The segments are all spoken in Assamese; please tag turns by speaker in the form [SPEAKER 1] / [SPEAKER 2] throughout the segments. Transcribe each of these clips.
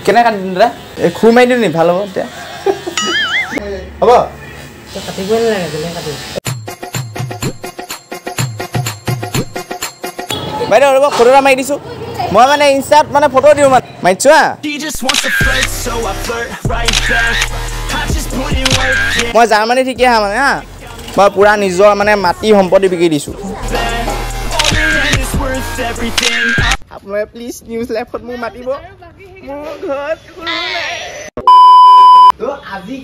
[SPEAKER 1] কেনে কাটি দিম দাদা খুৰ মাৰি দিওঁ নি ভাল হ'ব এতিয়া হ'ব
[SPEAKER 2] কাটিবই নালাগে বেলেগ কাটিব
[SPEAKER 1] বাইদেউ ৰ'ব ফটো এটা মাৰি দিছোঁ মই মানে ইনষ্টাত মানে ফটো দিওঁ মানে মাৰিছোঁ হা মই জাৰ্মানী ঠিকে আহা মানে হা মই পূৰা নিজৰ মানে মাটি সম্পত্তি বিকি দিছোঁ আপোনালোকে প্লিজ নিউজ লাইভত মোক মাতিব মোৰ ঘৰত তো আজি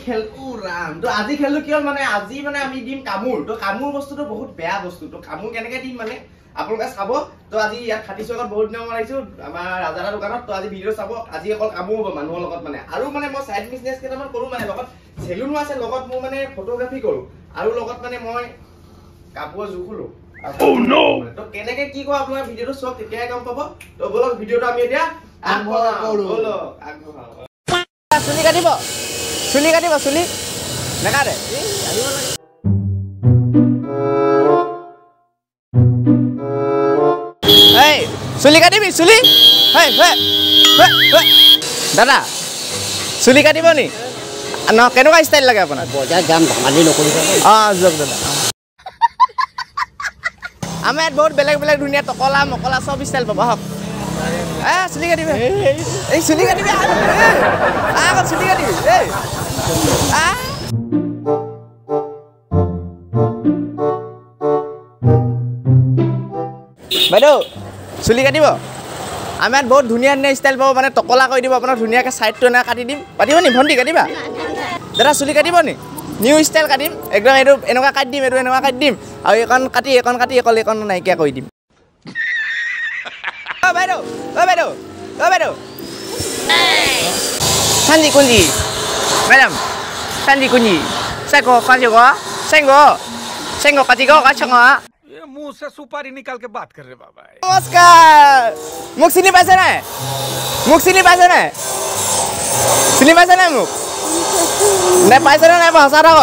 [SPEAKER 1] খেলো কি হ'ল মানে আজি মানে আমি দিম কামোৰ তো কামোৰ বস্তুটো বহুত বেয়া বস্তু তো কামোৰ কেনেকৈ দিম মানে আপোনালোকে চাব তো আজি ইয়াত খাটিছো আগত বহুত দিনৰ মাৰিছোঁ আমাৰ ৰাজাদা দোকানত তো আজি ভিডিঅ' চাব আজি অকল কামোৰ হ'ব মানুহৰ লগত মানে আৰু মানে মই চাইড বিজনেছ কেইটামান কৰোঁ মানে লগত চেলুনো আছে লগত মোৰ মানে ফটোগ্ৰাফী কৰোঁ আৰু লগত মানে মই কাপোৰৰ জোখো লওঁ তো কেনেকে কি কওঁ আপোনালোকে ভিডিঅ'টো চাওক তেতিয়াহে গম পাব তো বলক ভিডিঅ'টো আমি এতিয়া চুলি কাটিব চুলি নেকাটে চুলি কাটিবি চুলি দাদা চুলি কাটিব নি ন কেনেকুৱা ষ্টাইল লাগে আপোনাৰ
[SPEAKER 2] বজাৰ যাম ধেমালি নকৰিব
[SPEAKER 1] অঁ যাওক দাদা আমাৰ ইয়াত বহুত বেলেগ বেলেগ ধুনীয়া টকলা মকলা চব ষ্টাইল পাব হওক চুলি কাটিবি এই চুলি কাটিবি চুলি কাটিবি বাইদেউ চুলি কাটিব আমাৰ ইয়াত বহুত ধুনীয়া ধুনীয়া ষ্টাইল পাব মানে টকলা কৰি দিব আপোনাক ধুনীয়াকৈ ছাইডটো এনেকৈ কাটি দিম পাতিব নি ভণ্টি কাটিবা দাদা চুলি কাটিব নি নিউ ষ্টাইল কাটিম একদম এইটো এনেকুৱা কাটি দিম এইটো এনেকুৱা কাটি দিম আৰু এইকণ কাটি এইকণ নাইকিয়া কৰি দিম বাইদেউ 산지 kunci madam 산지 kunci senggol katigo kacang
[SPEAKER 3] ये मुंह से सुपारी निकाल के बात कर रहे बाबा
[SPEAKER 1] नमस्कार मुख sini पाइছে নাই চিনি পাইছে নাই মোক নাই পাইছে নাই ভাষা থাক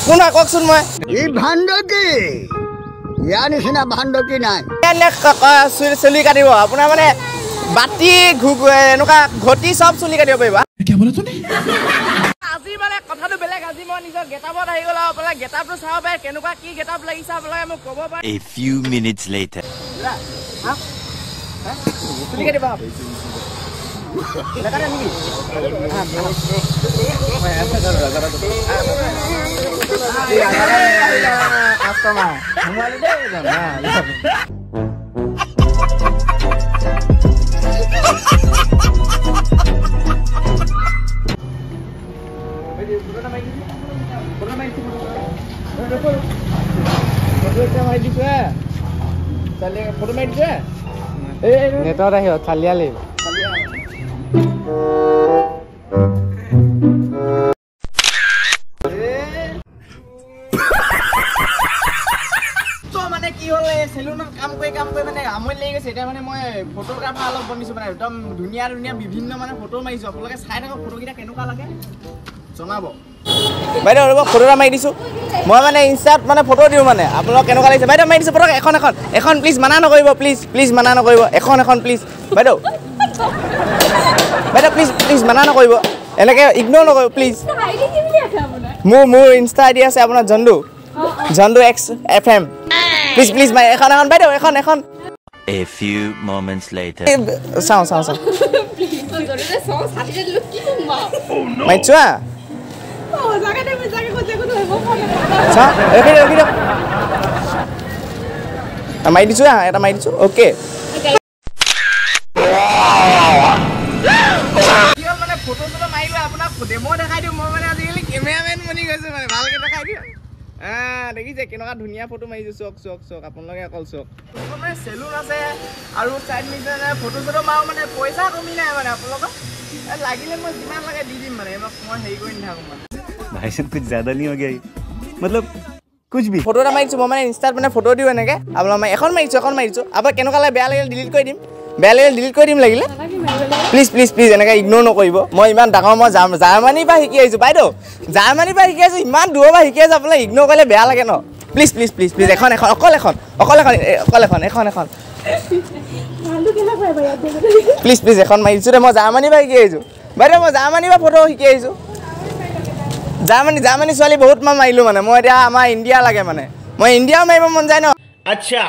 [SPEAKER 1] কোন হয় কওকচোন মই
[SPEAKER 2] এই ভাণ্ডকি ইয়াৰ নিচিনা ভাণ্ডকি নাই
[SPEAKER 1] চুলি কাটিব আপোনাৰ মানে বাতি এনেকুৱা ঘটি চব চুলি কাটিব পাৰিব আজি মানে কথাটো বেলেগ আজি মই নিজৰ গেটাপত আহি গ'লো আপোনালোকে গেটাপটো চাব পাৰে কেনেকুৱা কি গেটাপ লাগিছে আপোনালোকে মোক ক'ব পাৰে
[SPEAKER 4] A few minutes later
[SPEAKER 1] চুলি কাটিব নেকাটে নেকি কাষ্টমাৰ মোবাইল দে ফটো মাৰি দিছে নেটত আহিব চালিয়া লাগিব মানে কি হ'ল চেলুনত কাম কৰি মানে আমনি লাগি গৈছে এতিয়া মানে মই ফটোগ্ৰাফাৰ অলপ বনিছোঁ মানে একদম ধুনীয়া ধুনীয়া বিভিন্ন মানে ফটো মাৰিছোঁ আপোনালোকে চাই থাকক ফটোকেইটা কেনেকুৱা লাগে জনাব বাইদেউ ৰ'ব ফটো এটা মাৰি দিছোঁ মই মানে ইনষ্টাত মানে ফটো দিওঁ মানে আপোনালোক কেনেকুৱা লাগিছে বাইদেউ মাৰি দিছোঁ ফটো এখন প্লিজ মানা নকৰিব প্লিজ মানা নকৰিব এখন প্লিজ বাইদেউ প্লিজ মানা নকৰিব এনেকৈ ইগন'ৰ নকৰিব প্লিজ মোৰ ইনষ্টা আইডি আছে আপোনাৰ জন্দু XFM প্লিজ এখন বাইদেউ এখন
[SPEAKER 4] A few moments later
[SPEAKER 1] চাওঁ মাৰিছোঁ মাৰি দিছোঁ এটা মাৰি দিছোঁ অ'কে মানে ফটো চটো মাৰিব আপোনাক ডেমো দেখাই দিওঁ মই মানে আজিকালি কেমেৰামেন বনি গৈছোঁ মানে ভালকৈ দেখাই দিওঁ দেখিছে কেনেকুৱা ধুনীয়া ফটো মাৰিছোঁ চক আপোনালোকে অকল চক মানে চেলুন আছে আৰু চাইড মিছে ফটো চটো মাৰোঁ মানে পইচা কমি নাই মানে আপোনালোকৰ লাগিলে মই যিমান লাগে দি দিম মানে মই হেৰি কৰি নাথাকোঁ মানে
[SPEAKER 5] भाई साहब कुछ ज़्यादा नहीं हो गया मतलब कुछ भी
[SPEAKER 1] ফটো এটা মাৰিছোঁ মই মানে ইনষ্টাত মানে ফটো দিওঁ এনেকৈ আপোনালোক মই এখন মাৰিছোঁ আপোনাৰ কেনেকুৱা লাগে বেয়া লাগিলে ডিলিট কৰি দিম লাগিলে প্লিজ এনেকৈ ইগন'ৰ নকৰিব মই ইমান ডাঙৰ মই জাৰ্মানীৰ পৰা শিকি আহিছোঁ বাইদেউ জাৰ্মানীৰ পৰা শিকি আহিছোঁ ইমান দূৰৰ পৰা শিকি আহিছোঁ আপোনালোকে ইগন'ৰ কৰিলে বেয়া লাগে ন প্লিজ এখন অকল এখন প্লিজ প্লিজ এখন মাৰিছোঁ দে মই জাৰ্মানী পৰা শিকি আহিছোঁ বাইদেউ মই জাৰ্মানী পৰা ফটো শিকি আহিছোঁ জাৰ্মানী ছোৱালী বহুত মই মাৰিলোঁ মানে মই এতিয়া আমাৰ ইণ্ডিয়া লাগে মানে মই ইণ্ডিয়াও মাৰিব মন যায় ন আচ্ছা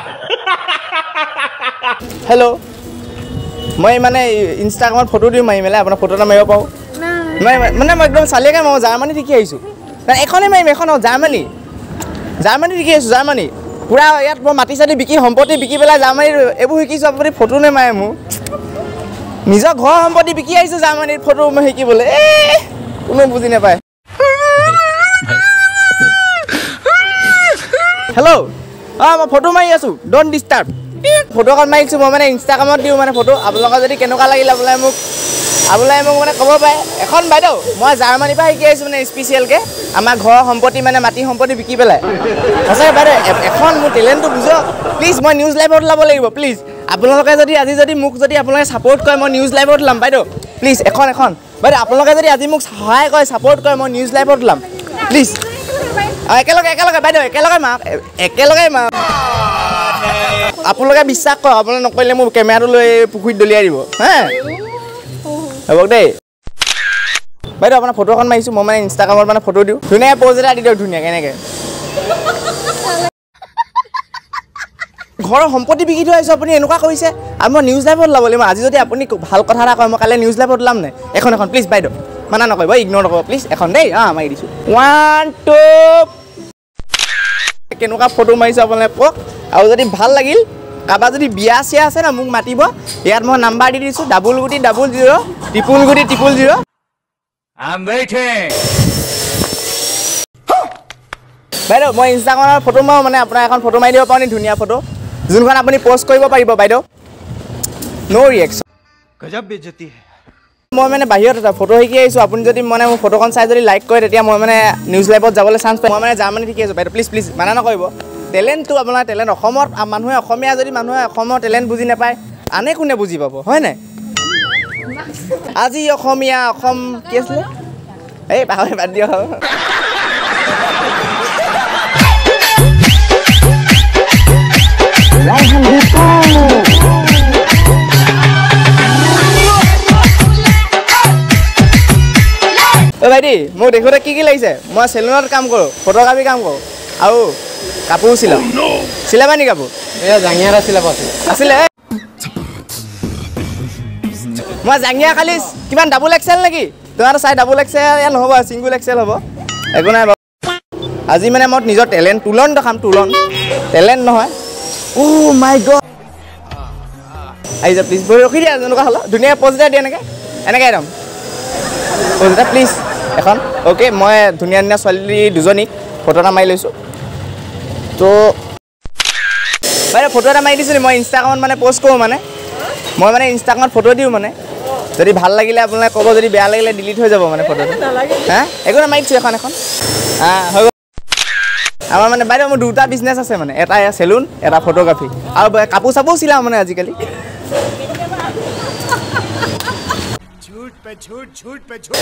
[SPEAKER 1] হেল্ল' মই মানে ইনষ্টাগ্ৰামত ফটো দিওঁ মাৰি মেলাই আপোনাৰ ফটো এটা মাৰিব পাৰোঁ মানে মই একদম চালিয়াকৈ মই জাৰ্মানী শিকি আহিছোঁ এখনেই মাৰিম এখন জাৰ্মানী শিকি আহিছোঁ জাৰ্মানী পুৰা ইয়াত মই মাটি চাটি বিকি সম্পত্তি বিকি পেলাই জাৰ্মানীত এইবোৰ শিকিছোঁ আপুনি ফটো নেমাৰে মোৰ নিজৰ ঘৰ সম্পত্তি বিকি আহিছোঁ জাৰ্মানীত ফটো মই শিকিবলৈ কোনো বুজি নাপায় হেল্ল' মই ফটো মাৰি আছোঁ ডণ্ট ডিষ্টাৰ্ব ফটো এখন মাৰিছোঁ মই মানে ইনষ্টাগ্ৰামত দিওঁ মানে ফটো আপোনালোকৰ যদি কেনেকুৱা লাগিল আপোনালোকে মোক মানে ক'ব পাৰে এখন বাইদেউ মই জাৰ্মানীৰ পৰা শিকি আহিছোঁ মানে স্পেচিয়েলকৈ আমাৰ ঘৰৰ সম্পত্তি মানে মাটি সম্পত্তি বিকি পেলাই সঁচাকৈ বাইদেউ এখন মোৰ টেলেণ্টটো বুজক প্লিজ মই নিউজ লাইভত ওলাব লাগিব প্লিজ আপোনালোকে যদি মোক যদি আপোনালোকে ছাপোৰ্ট কৰে মই নিউজ লাইভত ওলাম বাইদেউ প্লিজ এখন বাইদেউ আপোনালোকে যদি আজি মোক সহায় কৰে ছাপোৰ্ট কৰে মই নিউজ লাইভত ওলাম প্লিজ একেলগে বাইদেউ একেলগে আপোনালোকে বিশ্বাস কৰক আপোনালোকে নকৰিলে মোৰ কেমেৰাটো লৈ পুখুৰীত দলিয়াই দিব হা হ'ব দেই বাইদেউ আপোনাৰ ফটো এখন মাৰিছোঁ মই মানে ইনষ্টাগ্ৰামত মানে ফটো দিওঁ ধুনীয়াকৈ প'জ এটা দি দিয়ক ধুনীয়াকৈ এনেকৈ ঘৰৰ সম্পত্তি বিকি থৈ আহিছোঁ আপুনি এনেকুৱা কৰিছে আৰু মই নিউজ লাইভত ওলাব লাগিব আজি যদি আপুনি ভাল কথা এটা কয় মই কাইলৈ নিউজ লাইভত ওলাম নে এখন প্লিজ বাইদেউ মানা নকৰিব ইগন'ৰ নকৰিব প্লিজ এখন দেই মাৰি দিছোঁ 1 2 কেনেকুৱা ফটো মাৰিছোঁ আপোনালোকে কওক আৰু যদি ভাল লাগিল কাৰোবাৰ যদি বিয়া চিয়া আছে না মোক মাতিব ইয়াত মই নাম্বাৰ দি দিছোঁ 0000000000 বাইদেউ মই ইনষ্টাগ্ৰামত ফটো মাৰোঁ মানে আপোনাৰ এখন ফটো মাৰি দিব পাৰোঁ নি ধুনীয়া ফটো যোনখন আপুনি প'ষ্ট কৰিব পাৰিব বাইদেউ ন' ৰিয়েকশ্যন
[SPEAKER 3] गजब बेइज्जती है
[SPEAKER 1] মই মানে বাহিৰত এটা ফটো শিকি আহিছোঁ আপুনি যদি মানে মোৰ ফটোখন চাই যদি লাইক কৰে তেতিয়া মই মানে নিউজ লাইভত যাবলৈ চান্স পাই মই মানে জাৰ্মানীত শিকি আছোঁ বাইদেউ প্লিজ মানা নকৰিব টেলেণ্টটো আপোনাৰ টেলেণ্ট অসমত মানুহে অসমীয়া যদি মানুহে অসমৰ টেলেণ্ট বুজি নাপায় আনে কোনে বুজি পাব হয় নাই আজি অসমীয়া অসম কি আছিলে এই পাহৰি বাদ দিয়ক ভাইটি মোক দেখোঁতে কি লাগিছে মই চেলুনত কাম কৰোঁ ফটোগ্ৰাফী কাম কৰোঁ আৰু কাপোৰ চিলাবা নি কাপোৰ এয়া জাঙিয়াত আছিলে মই জাঙিয়া খালি কিমান ডাবল এক্সেল নেকি তোমাৰ চাই ডাবল এক্সেল ইয়াত নহ'ব ছিংগুল এক্সেল হ'ব একো নাই আজি মানে মই নিজৰ টেলেণ্ট তুলন দেখাম টেলেণ্ট নহয় মাই গড আহিছে প্লিজ বহি ৰখি দিয়া যেনেকুৱা হ'লে ধুনীয়াকৈ প'জ এটা দিয়ে এনেকৈ একদম প'জ এটা প্লিজ এখন অ'কে মই ধুনীয়া ছোৱালী দুজনীক ফটো এটা মাৰি লৈছোঁ তো বাইদেউ ফটো এটা মাৰি দিছোঁ মই ইনষ্টাগ্ৰামত মানে প'ষ্ট কৰোঁ মানে মই মানে ইনষ্টাগ্ৰামত ফটো দিওঁ মানে যদি ভাল লাগিলে আপোনালোকে ক'ব যদি বেয়া লাগিলে ডিলিট হৈ যাব মানে ফটোটো হা একো নাই মাৰি দিছোঁ এখন হৈ গ'ল আমাৰ মানে বাইদেউ মোৰ দুটা বিজনেছ আছে মানে এটা চেলুন এটা ফটোগ্ৰাফী আৰু কাপোৰ চাপোৰ চিলাওঁ মানে আজিকালি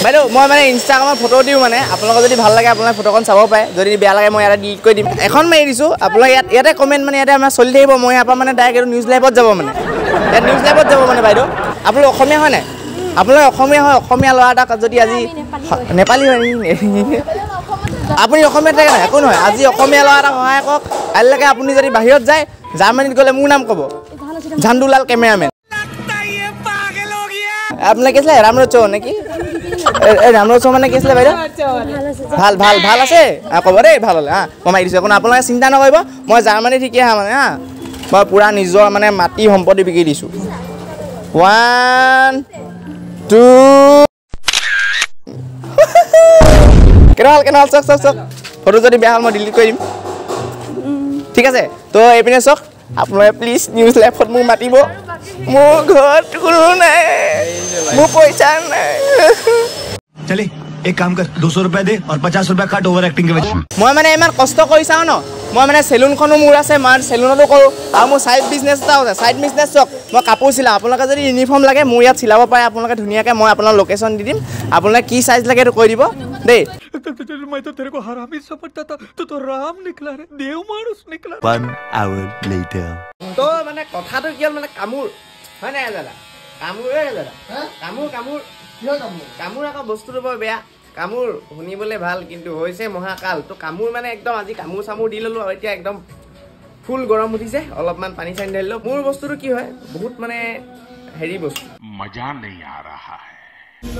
[SPEAKER 1] বাইদেউ মই মানে ইনষ্টাগ্ৰামত ফটো দিওঁ মানে আপোনালোকৰ যদি ভাল লাগে আপোনালোকে ফটোখন চাব পাৰে যদি বেয়া লাগে মই ইয়াতে ডিলিট কৰি দিম এখন মাৰি দিছোঁ আপোনালোকে ইয়াতে কমেণ্ট মানে ইয়াতে আমাৰ চলি থাকিব মই ইয়াৰ পৰা মানে ডাইৰেক্ট এইটো নিউজ লাইভত যাব মানে ইয়াত নিউজ লাইভত যাব মানে বাইদেউ আপোনালোক অসমীয়া হয় নাই আপোনালোকে অসমীয়া হয় অসমীয়া ল'ৰা এটাক যদি আজি নেপালী হয় আপুনি অসমীয়াত থাকে নাই একো নহয় আজি অসমীয়া ল'ৰা এটাক সহায় কৰক কাইলৈকে আপুনি যদি বাহিৰত যায় জাৰ্মানীত গ'লে মোৰ নাম ক'ব ঝাণ্ডুলাল কেমেৰামেন আপোনাৰ কি আছিলে ৰামৰচৌ নেকি ৰামৰচৌ মানে কি আছিলে বাইদেউ ভাল আছে ক'ব দেই ভাল হ'লে মই মাৰি দিছোঁ একো আপোনালোকে চিন্তা নকৰিব মই জাৰ্মানীত শিকি আহা মানে মই পূৰা নিজৰ মানে মাটি সম্পত্তি বিকি দিছোঁ 1 2 কেনেকুৱা হ'ল চাওক ফটো যদি বেয়া হ'ল মই ডিলিট কৰি দিম ঠিক আছে তো এইপিনে চাওক আপোনালোকে প্লিজ নিউজ লাইভত মোক মাতিব মোৰ ঘৰত কোনো নাই মোৰ পইচা নাই
[SPEAKER 2] चले एक काम कर 200 रुपए दे और 50 रुपए काट ओवर एक्टिंग के वजह
[SPEAKER 1] মই মানে ইমান কষ্ট কৰি চাওঁ ন মই মানে চেলুনখনো মোৰ আছে মই চেলুনতো কৰোঁ আৰু মোৰ ছাইড বিজনেছ এটাও আছে ছাইড বিজনেছ চাওক মই কাপোৰ চিলাওঁ আপোনালোকে যদি ইউনিফৰ্ম লাগে মোৰ ইয়াত চিলাব পাৰে আপোনালোকে ধুনীয়াকৈ মই আপোনাৰ লোকেশ্যন দি দিম আপোনালোকে কি চাইজ লাগে এইটো কৈ দিব দেই
[SPEAKER 3] मैं तो तेरे को हरामी समझता था तू तो राम निकला रे देव मानुस निकला
[SPEAKER 4] 1 hour later.
[SPEAKER 1] তো মানে কথাটো কি হ'ল মানে কামোৰ হয় নাই দাদা কামোৰে দাদা কামোৰ কামোৰ কিয় কামোৰ কামোৰ আকৌ বস্তুটো বৰ বেয়া কামোৰ শুনিবলৈ ভাল কিন্তু হৈছে মহাকাল তো কামোৰ মানে একদম আজি কামোৰ চামোৰ দি ল'লো আৰু এতিয়া একদম ফুল গৰম উঠিছে অলপমান পানী চানি ঢালিলোঁ মোৰ বস্তুটো কি হয় বহুত মানে হেৰি বস্তু
[SPEAKER 6] मजा नहीं आ रहा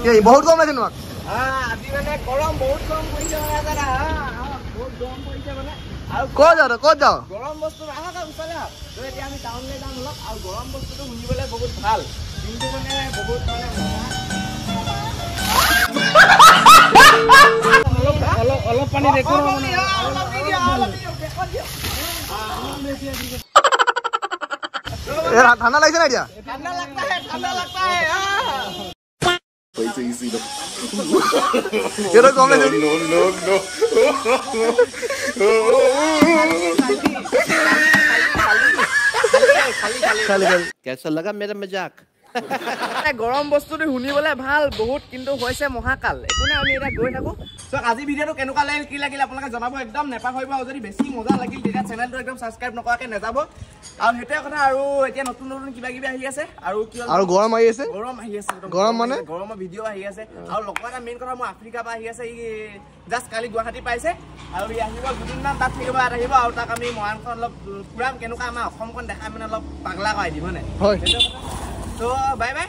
[SPEAKER 6] है
[SPEAKER 2] बहुत कम है नोक
[SPEAKER 1] আজি মানে গৰম বহুত গৰম পৰিছে মানে দাদা বহুত গৰম পৰিছে মানে আৰু
[SPEAKER 2] कौन जाओ
[SPEAKER 1] গৰম বস্তু আহক ওচৰলৈ আহক তো এতিয়া আমি টাউনলৈ যাম অলপ আৰু গৰম বস্তুটো শুনিবলৈ বহুত ভাল কিন্তু মানে বহুত মানে অলপ পানী দেখো
[SPEAKER 2] ठंडा लगे ना दिया
[SPEAKER 1] ठंडा लगता है
[SPEAKER 2] ये तो कम है खाली
[SPEAKER 3] कैसा लगा मेरा मजाक
[SPEAKER 1] গৰম বস্তুটো শুনিবলৈ ভাল বহুত কিন্তু হৈছে মহাকাল একো নাই আমি এটা গৈ থাকো সো আজি ভিডিওটো কেনেকুৱা লাগিল কি লাগিল আপোনালোকে জনাব একদম নেপাহৰিব আৰু যদি বেছি মজা লাগিল তেতিয়া চেনেলটো একদম সাবস্ক্ৰাইব নকৰাকৈ নাযাব আৰু হেতে কথা আৰু এতিয়া নতুন নতুন কিবা কিবি আহি আছে আৰু কি
[SPEAKER 2] আৰু গৰম আহি আছে গৰম মানে
[SPEAKER 1] গৰমৰ ভিডিও আহি আছে আৰু লগতে এটা মেইন কথা মই আফ্ৰিকা পৰা আহি আছে ই জাষ্ট কালি গুৱাহাটী পাইছে আৰু ই আহিব দুদিনমান তাত থাকিব ইয়াত আহিব আৰু তাক আমি মহানখন অলপ ফুৰাম কেনেকুৱা আমাৰ অসমখন দেখাই মানে অলপ পাগলা কৰাই দিব নে
[SPEAKER 2] হয়
[SPEAKER 1] তো বাই বাই